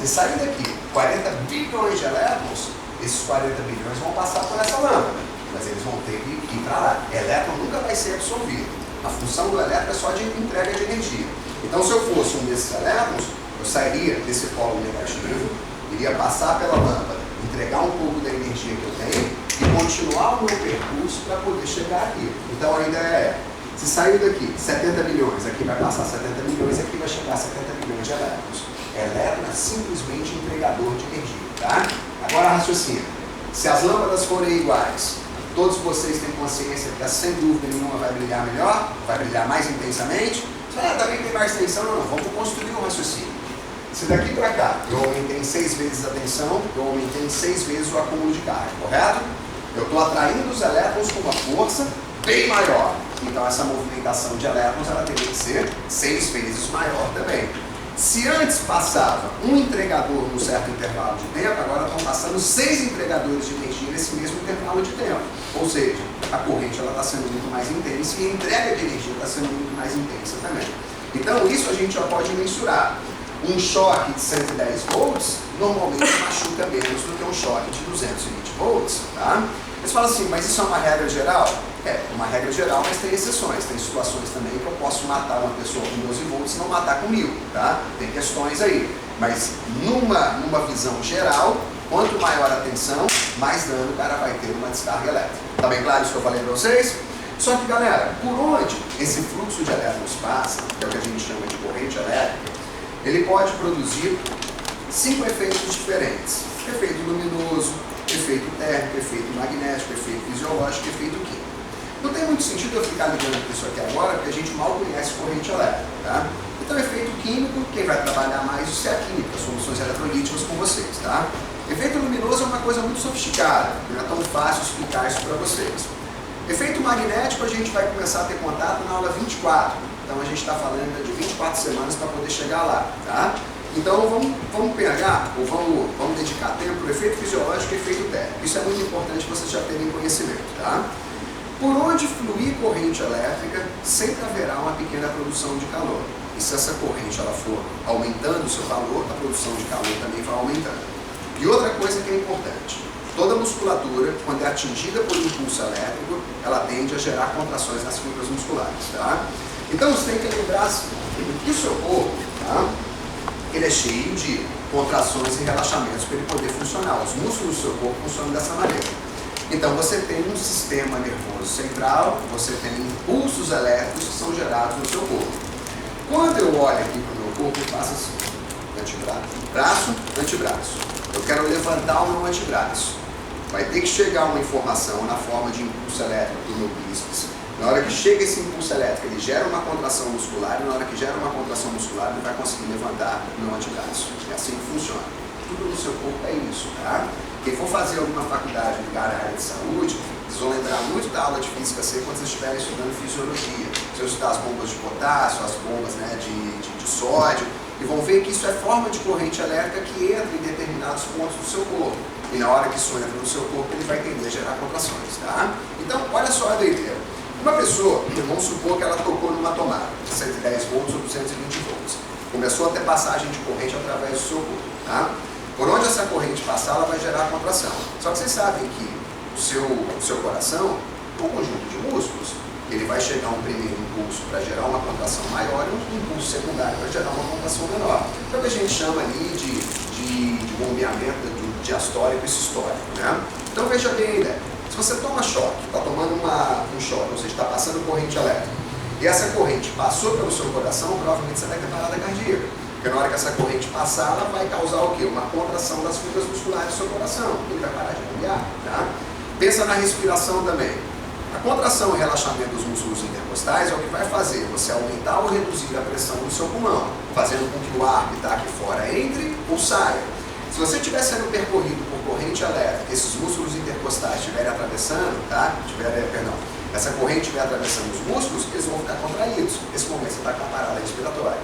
Se sair daqui 40 bilhões de elétrons, esses 40 bilhões vão passar por essa lâmpada, mas eles vão ter que ir para lá. Elétron nunca vai ser absorvido. A função do elétron é só de entrega de energia. Então, se eu fosse um desses elétrons, eu sairia desse polo negativo, iria passar pela lâmpada, entregar um pouco da energia que eu tenho e continuar o meu percurso para poder chegar aqui. Então, a ideia é, se sair daqui 70 milhões, aqui vai passar 70 milhões, aqui vai chegar 70 milhões de elétrons. Elétron é simplesmente entregador de energia, tá? Agora raciocina. Se as lâmpadas forem iguais, todos vocês têm consciência que sem dúvida nenhuma vai brilhar melhor, vai brilhar mais intensamente. Também tem mais tensão, não, vamos construir um raciocínio. Se daqui para cá eu aumentei em 6 vezes a tensão, eu aumentei em 6 vezes o acúmulo de carga, correto? Eu estou atraindo os elétrons com uma força bem maior. Então essa movimentação de elétrons ela teria que ser 6 vezes maior também. Se antes passava um entregador num certo intervalo de tempo, agora estão passando 6 entregadores de energia nesse mesmo intervalo de tempo. Ou seja, a corrente está sendo muito mais intensa e a entrega de energia está sendo muito mais intensa também. Então isso a gente já pode mensurar. Um choque de 110 volts normalmente machuca menos do que um choque de 220 volts. Tá? Eles falam assim, mas isso é uma regra geral? É uma regra geral, mas tem exceções. Tem situações também que eu posso matar uma pessoa com 12 volts e não matar com 1000. Tá? Tem questões aí. Mas numa visão geral, quanto maior a tensão, mais dano o cara vai ter numa descarga elétrica. Tá bem claro isso que eu falei para vocês? Só que, galera, por onde esse fluxo de elétrons passa, que é o que a gente chama de corrente elétrica, ele pode produzir 5 efeitos diferentes. Efeito luminoso, efeito térmico, efeito magnético, efeito fisiológico e efeito químico. Não tem muito sentido eu ficar ligando com isso aqui agora, porque a gente mal conhece corrente elétrica. Tá? Então, efeito químico, quem vai trabalhar mais isso é a química, soluções eletrolíticas com vocês. Tá? Efeito luminoso é uma coisa muito sofisticada, não é tão fácil explicar isso para vocês. Efeito magnético a gente vai começar a ter contato na aula 24. Então a gente está falando de 24 semanas para poder chegar lá, tá? Então vamos pegar, ou vamos dedicar tempo para o efeito fisiológico e efeito térmico. Isso é muito importante vocês já terem conhecimento, tá? Por onde fluir corrente elétrica, sempre haverá uma pequena produção de calor. E se essa corrente ela for aumentando o seu calor, a produção de calor também vai aumentando. E outra coisa que é importante, toda musculatura, quando é atingida por um impulso elétrico, ela tende a gerar contrações nas fibras musculares, tá? Então você tem que lembrar assim, que o seu corpo, tá? Ele é cheio de contrações e relaxamentos para ele poder funcionar. Os músculos do seu corpo funcionam dessa maneira. Então você tem um sistema nervoso central, você tem impulsos elétricos que são gerados no seu corpo. Quando eu olho aqui para o meu corpo, eu faço assim, antebraço, braço, antebraço. Eu quero levantar o meu antebraço. Vai ter que chegar uma informação na forma de impulso elétrico do meu bíceps. Na hora que chega esse impulso elétrico, ele gera uma contração muscular, e na hora que gera uma contração muscular, ele vai conseguir levantar o meu antebraço. É assim que funciona. Tudo no seu corpo é isso, tá? Quem for fazer alguma faculdade ligada à área de saúde, vocês vão lembrar muito da aula de física C quando vocês estiverem estudando fisiologia. Vocês vão estudar as bombas de potássio, as bombas, né, de sódio, e vão ver que isso é forma de corrente elétrica que entra em determinados pontos do seu corpo. E na hora que isso entra no seu corpo, ele vai tender a gerar contrações, tá? Então, olha só a doideira. Uma pessoa, vamos supor que ela tocou numa tomada, 110 volts ou 220 volts. Começou a ter passagem de corrente através do seu corpo, tá? Por onde essa corrente passar, ela vai gerar contração. Só que vocês sabem que o seu coração é um conjunto de músculos. Ele vai chegar um primeiro impulso para gerar uma contração maior e um impulso secundário para gerar uma contração menor. Então, que a gente chama ali de bombeamento diastólico e sistólico, né? Então, veja bem a ideia. Se você toma choque, está tomando um choque, ou seja, está passando corrente elétrica, e essa corrente passou pelo seu coração, provavelmente você vai ter parada cardíaca. Porque na hora que essa corrente passar, ela vai causar o quê? Uma contração das fibras musculares do seu coração. Ele vai parar de bombear, tá? Pensa na respiração também. A contração e relaxamento dos músculos intercostais é o que vai fazer você aumentar ou reduzir a pressão no seu pulmão, fazendo com que o ar que está aqui fora entre ou saia. Se você estiver sendo percorrido por corrente elétrica, esses músculos intercostais estiverem atravessando, tá? Essa corrente estiver atravessando os músculos, eles vão ficar contraídos. Nesse momento você está com a parada respiratória.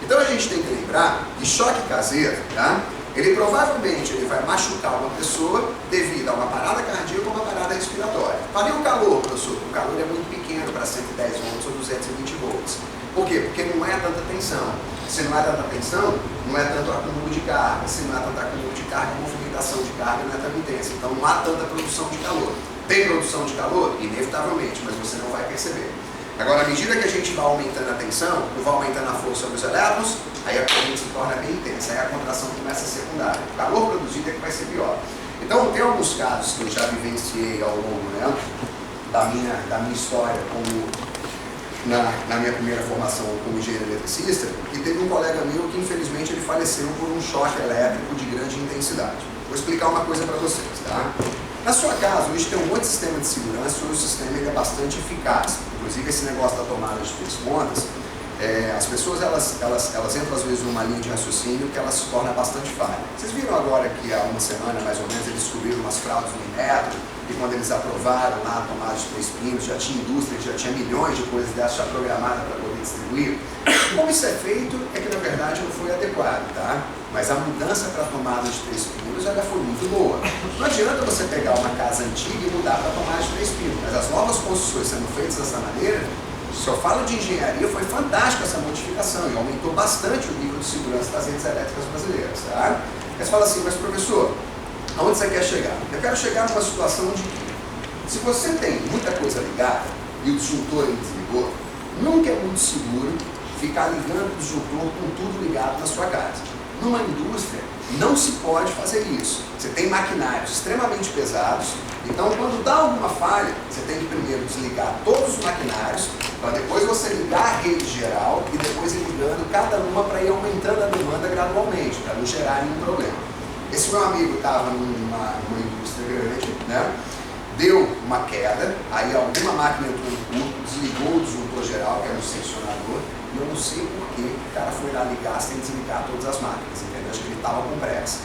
Então a gente tem que lembrar que choque caseiro, tá? ele provavelmente vai machucar uma pessoa devido a uma parada cardíaca ou uma parada respiratória. Falei o calor, professor. O calor é muito pequeno para 110 volts ou 220 volts. Por quê? Porque não é tanta tensão. Se não é tanta tensão, não é tanto acúmulo de carga. Se não é tanto acúmulo de carga, a movimentação de carga não é tão intensa. Então não há tanta produção de calor. Tem produção de calor? Inevitavelmente, mas você não vai perceber. Agora, à medida que a gente vai aumentando a tensão, vai aumentando a força sobre os elétrons, aí a corrente se torna bem intensa, aí a contração começa a ser secundária. O calor produzido é que vai ser pior. Então, tem alguns casos que eu já vivenciei ao longo, né, da minha história como na minha primeira formação como engenheiro eletricista, e teve um colega meu que infelizmente ele faleceu por um choque elétrico de grande intensidade. Vou explicar uma coisa para vocês, tá? Na sua casa, hoje tem um monte de sistema de segurança, e o sistema ele é bastante eficaz. Inclusive esse negócio da tomada de 3 pontas, as pessoas elas entram às vezes numa linha de raciocínio que ela se torna bastante falha. Vocês viram agora que há uma semana mais ou menos eles descobriram umas fraudes no Inmetro, e quando eles aprovaram lá a tomada de 3 pinos, já tinha indústria, já tinha milhões de coisas dessas já programadas para poder distribuir. Como isso é feito, é que na verdade não foi adequado, tá? Mas a mudança para a tomada de 3 pinos ela foi muito boa. Não adianta você pegar uma casa antiga e mudar para a tomada de 3 pinos, mas as novas construções sendo feitas dessa maneira, se eu falo de engenharia, foi fantástica essa modificação e aumentou bastante o nível de segurança das redes elétricas brasileiras, tá? Aí você fala assim, mas professor, aonde você quer chegar? Eu quero chegar numa situação de que, se você tem muita coisa ligada e o disjuntor desligou, nunca é muito seguro ficar ligando o disjuntor com tudo ligado na sua casa. Numa indústria, não se pode fazer isso. Você tem maquinários extremamente pesados, então quando dá alguma falha, você tem que primeiro desligar todos os maquinários, para depois você ligar a rede geral e depois ir ligando cada uma para ir aumentando a demanda gradualmente, para não gerar nenhum problema. Esse meu amigo estava numa indústria grande, né? Deu uma queda, aí alguma máquina entrou no curto, desligou o disjuntor geral, que era um seccionador, e eu não sei por que o cara foi lá ligar sem desligar todas as máquinas, entendeu? Acho que ele estava com pressa.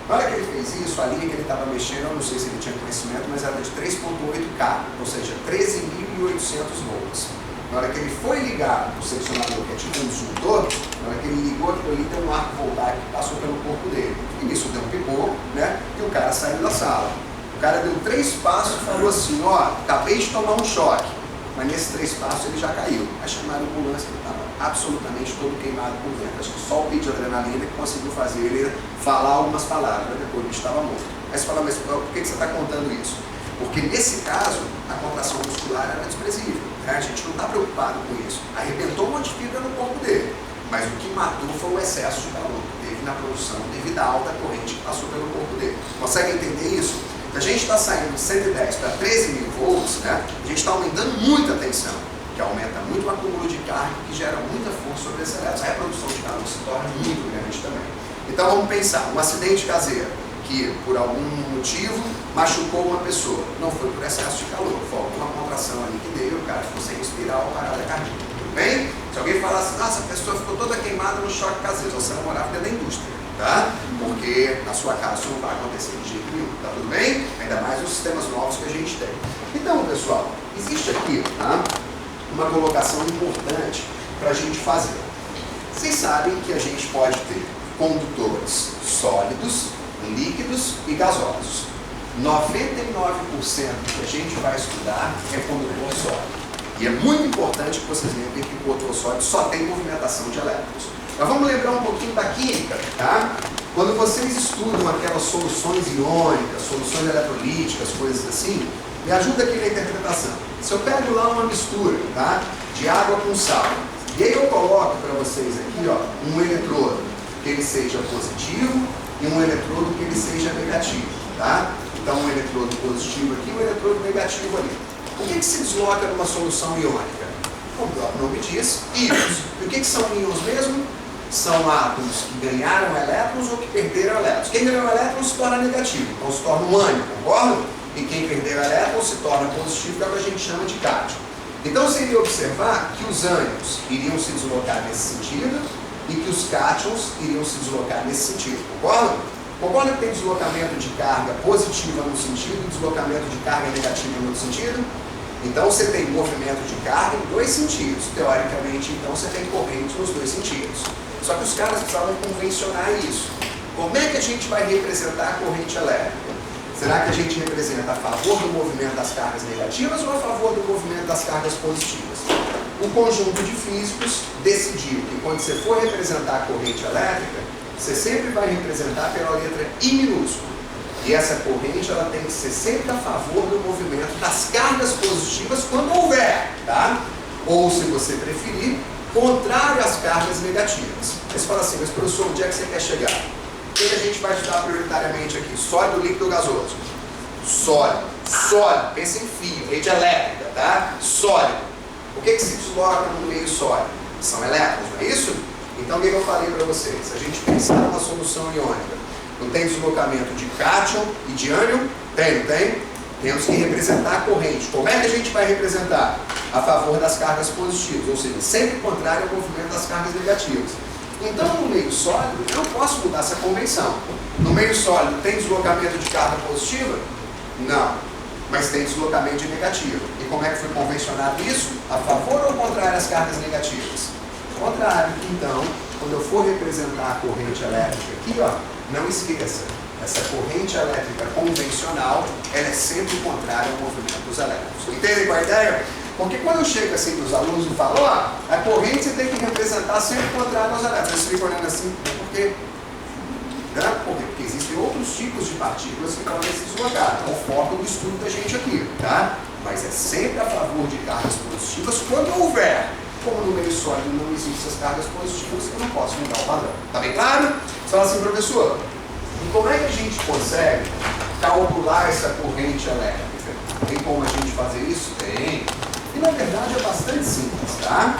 Na hora que ele fez isso, a linha que ele estava mexendo, eu não sei se ele tinha conhecimento, mas era de 3.8K, ou seja, 13.800 volts. Na hora que ele foi ligar o seccionador, que é tipo um disjuntor, na hora que ele ligou aquilo ali, tem um arco voltaico que passou pelo corpo dele. E nisso deu um pipoco, né? E o cara saiu da sala. O cara deu 3 passos e falou assim, ó, acabei de tomar um choque. Mas nesses 3 passos ele já caiu. Aí chamaram a ambulância, ele estava absolutamente todo queimado por dentro. Acho que só o pico de adrenalina que conseguiu fazer ele falar algumas palavras, depois ele estava morto. Aí você fala, mas por que você está contando isso? Porque nesse caso, a contração muscular era desprezível. Né? A gente não está preocupado com isso. Arrebentou um monte de fibra no corpo dele. Mas o que matou foi o excesso de calor que teve na produção devido à alta corrente que passou pelo corpo dele. Consegue entender isso? A gente está saindo de 110 para 13.000 volts, né? A gente está aumentando muito a tensão, que aumenta muito o acúmulo de carga, que gera muita força sobre esse elétron. A reprodução de calor se torna muito grande também. Então vamos pensar, um acidente caseiro que por algum motivo machucou uma pessoa, não foi por excesso de calor, foi alguma contração ali que deu, o cara ficou sem respirar ou parada cardíaca. Tudo bem? Se alguém falar assim, nossa, a pessoa ficou toda queimada no choque caseiro, você não morava dentro da indústria, tá? Porque na sua casa isso não vai acontecer de jeito nenhum, tá tudo bem? Ainda mais os sistemas novos que a gente tem. Então, pessoal, existe aqui, tá, uma colocação importante para a gente fazer. Vocês sabem que a gente pode ter condutores sólidos, líquidos e gasosos. 99% que a gente vai estudar é condutor sólido. E é muito importante que vocês lembrem que o condutor sólido só tem movimentação de elétrons. Mas vamos lembrar um pouquinho da química, tá? Quando vocês estudam aquelas soluções iônicas, soluções eletrolíticas, coisas assim, me ajuda aqui na interpretação. Se eu pego lá uma mistura, tá, de água com sal, e aí eu coloco para vocês aqui, ó, um eletrodo que ele seja positivo e um eletrodo que ele seja negativo, tá? Então um eletrodo positivo aqui e um eletrodo negativo ali. O que se desloca numa solução iônica? Como o próprio nome diz, íons. E o que são íons mesmo? São átomos que ganharam elétrons ou que perderam elétrons. Quem ganhou elétrons se torna negativo, então se torna um ânion, concorda? E quem perdeu elétrons se torna positivo, que é o que a gente chama de cátion. Então você iria observar que os ânions iriam se deslocar nesse sentido e que os cátions iriam se deslocar nesse sentido, concorda? Concorda que tem deslocamento de carga positiva num sentido e deslocamento de carga negativa no outro sentido? Então você tem movimento de carga em 2 sentidos. Teoricamente, então, você tem corrente nos 2 sentidos. Só que os caras precisavam convencionar isso. como é que a gente vai representar a corrente elétrica? Será que a gente representa a favor do movimento das cargas negativas ou a favor do movimento das cargas positivas? O conjunto de físicos decidiu que quando você for representar a corrente elétrica, você sempre vai representar pela letra I minúscula. E essa corrente ela tem que ser sempre a favor do movimento das cargas positivas quando houver, tá? Ou, se você preferir, contrário às cargas negativas. Aí você fala assim, mas professor, onde é que você quer chegar? O que a gente vai estudar prioritariamente aqui? Sólido, líquido ou gasoso? Sólido. Sólido. Pensa em fio, rede elétrica, tá? Sólido. O que se desloca no meio sólido? São elétrons, não é isso? Então, o que eu falei para vocês? A gente pensar numa solução iônica. Não tem deslocamento de cátion e de ânion? Tem, não tem? Temos que representar a corrente. Como é que a gente vai representar? A favor das cargas positivas, ou seja, sempre contrário ao movimento das cargas negativas. Então, no meio sólido, eu não posso mudar essa convenção. No meio sólido, tem deslocamento de carga positiva? Não. Mas tem deslocamento de negativa. E como é que foi convencionado isso? A favor ou contrário às cargas negativas? Contrário. Então, quando eu for representar a corrente elétrica aqui, ó, não esqueça, essa corrente elétrica convencional, ela é sempre contrária ao movimento dos elétrons. Entendem qual é a ideia? Porque quando eu chego assim para os alunos e falo, ó, a corrente você tem que representar sempre contrária aos elétrons. Eles ficam olhando assim, por quê? Por quê? Porque existem outros tipos de partículas que podem se deslocar. É o foco do estudo da gente aqui, tá? Mas é sempre a favor de cargas positivas quando houver. Como no meio sólido não existem essas cargas positivas, eu não posso mudar o padrão. Tá bem claro? Você fala assim, professor, e como é que a gente consegue calcular essa corrente elétrica? Tem como a gente fazer isso? Tem. E na verdade é bastante simples, tá?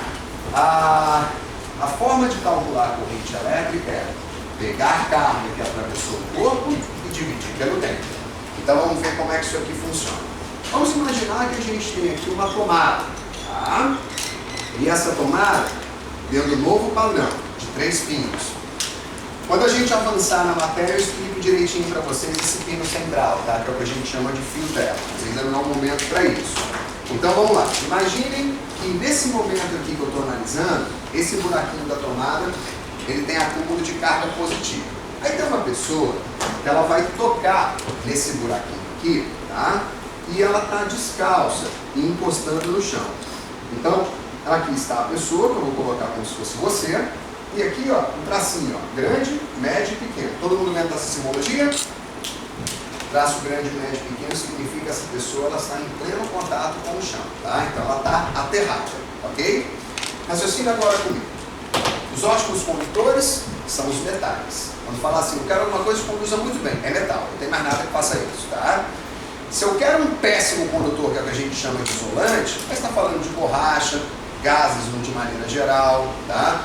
A forma de calcular a corrente elétrica é pegar a carga que atravessou o corpo e dividir pelo tempo. Então vamos ver como é que isso aqui funciona. Vamos imaginar que a gente tem aqui uma tomada, tá? E essa tomada deu um novo padrão de 3 pinos. Quando a gente avançar na matéria, eu explico direitinho para vocês esse pino central, tá? Que é o que a gente chama de fio terra. Mas ainda não é o momento para isso. Então vamos lá. Imaginem que nesse momento aqui que eu estou analisando, esse buraquinho da tomada, ele tem acúmulo de carga positiva. Aí tem uma pessoa que ela vai tocar nesse buraquinho aqui, tá? E ela está descalça e encostando no chão. Então, aqui está a pessoa, que eu vou colocar como se fosse você. E aqui, ó, um tracinho, ó, grande, médio e pequeno. Todo mundo lembra dessa simbologia? Traço grande, médio e pequeno significa que essa pessoa ela está em pleno contato com o chão, tá? Então ela está aterrada, ok? Raciocina agora comigo. Os ótimos condutores são os metais. Quando falar assim, eu quero alguma coisa que conduza muito bem, é metal, não tem mais nada que faça isso, tá? Se eu quero um péssimo condutor, que é o que a gente chama de isolante, mas está falando de borracha, gases de maneira geral, tá?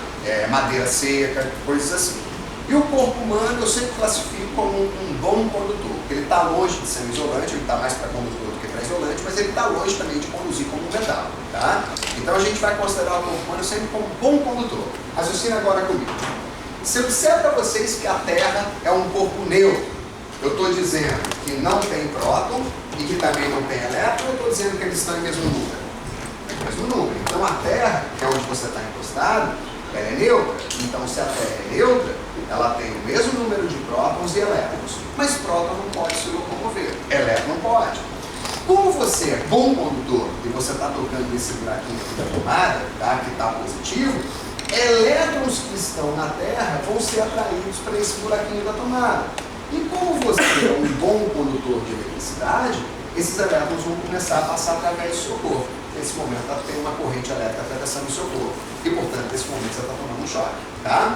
Madeira seca, coisas assim. E o corpo humano eu sempre classifico como um bom condutor, porque ele está longe de ser um isolante, ele está mais para condutor do que para isolante, mas ele está longe também de conduzir como um metal, tá? Então a gente vai considerar o corpo humano sempre como um bom condutor. Raciocina agora comigo. Se eu disser para vocês que a Terra é um corpo neutro, eu estou dizendo que não tem próton e que também não tem elétron, eu estou dizendo que eles estão em mesmo número. Mesmo número. Então a Terra, que é onde você está encostado, ela é neutra. Então se a Terra é neutra, ela tem o mesmo número de prótons e elétrons. Mas próton não pode se locomover, elétron não pode. Como você é bom condutor e você está tocando nesse buraquinho aqui da tomada, tá, que está positivo, elétrons que estão na Terra vão ser atraídos para esse buraquinho da tomada. E como você é um bom condutor de eletricidade, esses elétrons vão começar a passar através do seu corpo. Nesse momento tem uma corrente elétrica atravessando o seu corpo. E, portanto, nesse momento você está tomando um choque. Tá?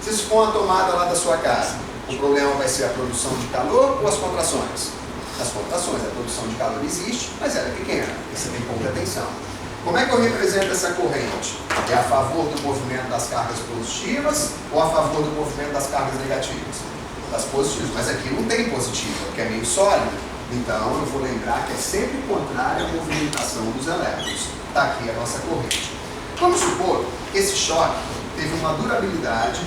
Se isso for uma tomada lá da sua casa, o problema vai ser a produção de calor ou as contrações? As contrações. A produção de calor existe, mas ela é pequena. E você tem pouca atenção. Como é que eu represento essa corrente? É a favor do movimento das cargas positivas ou a favor do movimento das cargas negativas? Das positivas. Mas aqui não tem positivo, porque é meio sólido. Então, eu vou lembrar que é sempre contrária à movimentação dos elétrons. Está aqui a nossa corrente. Vamos supor que esse choque teve uma durabilidade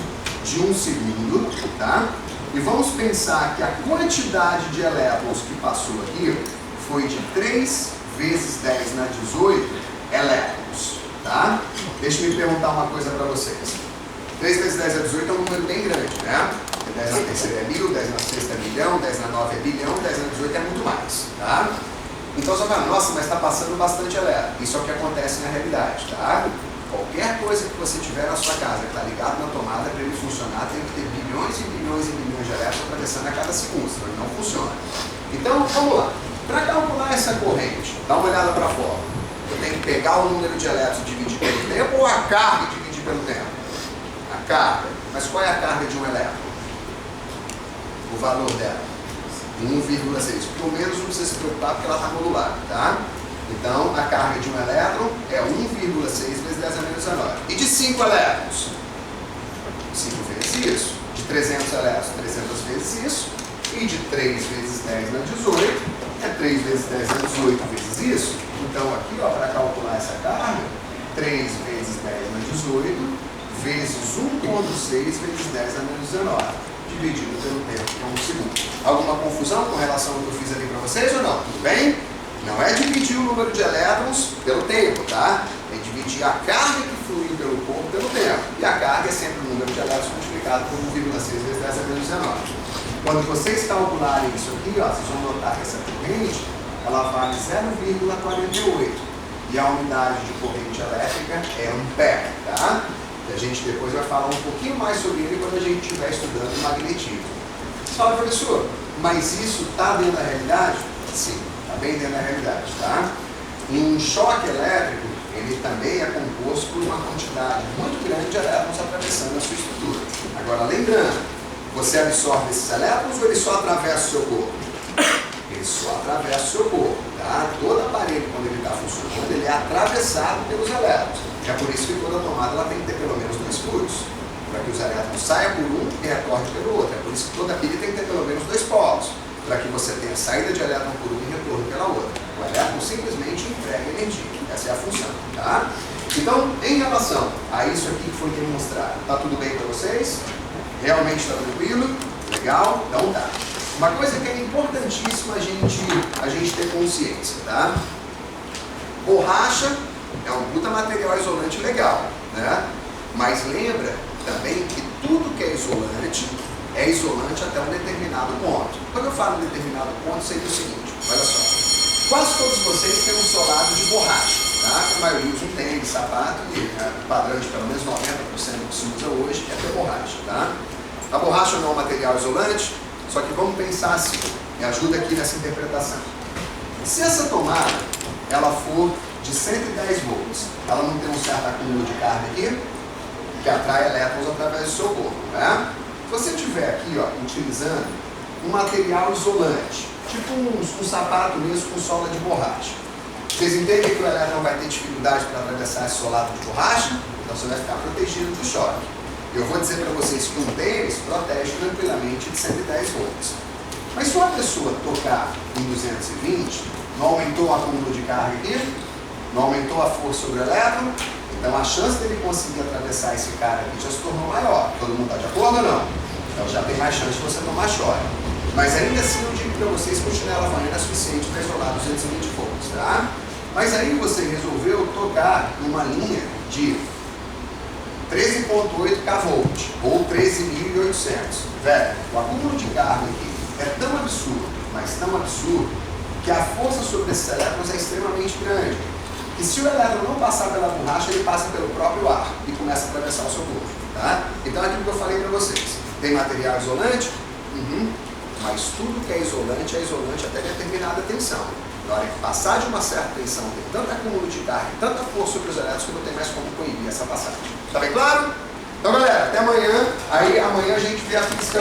de 1 segundo, tá? E vamos pensar que a quantidade de elétrons que passou aqui foi de 3 vezes 10 na 18 elétrons, tá? Deixa eu me perguntar uma coisa para vocês. 3 vezes 10 é 18 é um número bem grande, né? 10 na terceira é 1000, 10 na sexta é milhão, 10 na 9 é bilhão, 10 na 18 é muito mais, tá? Então você fala, nossa, mas está passando bastante elétron. Isso é o que acontece na realidade, tá? Qualquer coisa que você tiver na sua casa que está ligado na tomada, para ele funcionar, tem que ter bilhões e bilhões e bilhões de elétrons atravessando a cada segundo, senão ele não funciona. Então, vamos lá. Para calcular essa corrente, dá uma olhada para fora. Eu tenho que pegar o número de elétrons e dividir pelo tempo ou a carga e dividir pelo tempo? A carga. Mas qual é a carga de um elétron? O valor dela? 1,6. Pelo menos não precisa se preocupar porque ela está modulada, tá? Então, a carga de um elétron é 1,6 vezes 10 a menos 19. E de 5 elétrons? 5 vezes isso. De 300 elétrons, 300 vezes isso. E de 3 vezes 10 na 18, é 3 vezes 10 na 18 vezes isso. Então, aqui, ó, para calcular essa carga, 3 vezes 10 na 18, vezes 1,6 vezes 10 a menos 19. Dividido pelo tempo, que é 1 segundo. Alguma confusão com relação ao que eu fiz ali para vocês ou não? Tudo bem? Não é dividir o número de elétrons pelo tempo, tá? É dividir a carga que fluiu pelo corpo pelo tempo. E a carga é sempre o número de elétrons multiplicado por 1,6 vezes 10 a menos 19. Quando vocês calcularem isso aqui, ó, vocês vão notar que essa corrente, ela vale 0,48. E a unidade de corrente elétrica é ampere, tá? A gente depois vai falar um pouquinho mais sobre ele quando a gente estiver estudando magnetismo. Você fala, professor, mas isso está dentro da realidade? Sim, está bem dentro da realidade, tá? Um choque elétrico, ele também é composto por uma quantidade muito grande de elétrons atravessando a sua estrutura. Agora, lembrando, você absorve esses elétrons ou ele só atravessa o seu corpo? Ele só atravessa o seu corpo, tá? Todo aparelho, quando ele está funcionando, ele é atravessado pelos elétrons. É por isso que toda tomada ela tem que ter pelo menos 2 furos, para que os elétrons saiam por um e retornem pelo outro. É por isso que toda pilha tem que ter pelo menos 2 polos, para que você tenha saída de elétron por um e retorno pela outra. O elétron simplesmente entrega energia. Essa é a função, tá? Então, em relação a isso aqui que foi demonstrado, tá tudo bem para vocês? Realmente está tranquilo? Legal? Então tá. Uma coisa que é importantíssima a gente ter consciência, tá? Borracha é um puta material isolante legal, né? Mas lembra também que tudo que é isolante até um determinado ponto. Quando eu falo determinado ponto, seria o seguinte, olha só. Quase todos vocês têm um solado de borracha, tá? A maioria usa um tênis, sapato, e o padrão de pelo menos 90% que se usa hoje é ter borracha, tá? A borracha não é um material isolante, só que vamos pensar assim, me ajuda aqui nessa interpretação. Se essa tomada, ela for de 110 volts, ela não tem um certo acúmulo de carga aqui, que atrai elétrons através do seu corpo, né? Se você estiver aqui, ó, utilizando um material isolante, tipo um sapato mesmo com sola de borracha, vocês entendem que o elétron vai ter dificuldade para atravessar esse solado de borracha? Então você vai ficar protegido do choque. Eu vou dizer para vocês que um tênis protege tranquilamente de 110 volts. Mas se uma pessoa tocar em 220, não aumentou o acúmulo de carga aqui? Não aumentou a força sobre o elétron? Então a chance dele conseguir atravessar esse cara aqui já se tornou maior. Todo mundo está de acordo ou não? Então já tem mais chance de você tomar choque. Mas ainda assim eu digo para vocês que o chinelo havaiano é suficiente para isolar 220 volts, tá? Mas aí você resolveu tocar numa linha de 13,8 kV ou 13.800. Velho, o acúmulo de carga aqui é tão absurdo, mas tão absurdo, que a força sobre esses elétrons é extremamente grande. E se o elétron não passar pela borracha, ele passa pelo próprio ar e começa a atravessar o seu corpo, tá? Então é aquilo que eu falei para vocês. Tem material isolante? Mas tudo que é isolante até determinada tensão. Na hora que passar de uma certa tensão, tem tanto acúmulo de carga, tanta força sobre os elétrons que não tem mais como coibir essa passagem. Tá bem claro? Então galera, até amanhã. Aí amanhã a gente vê a física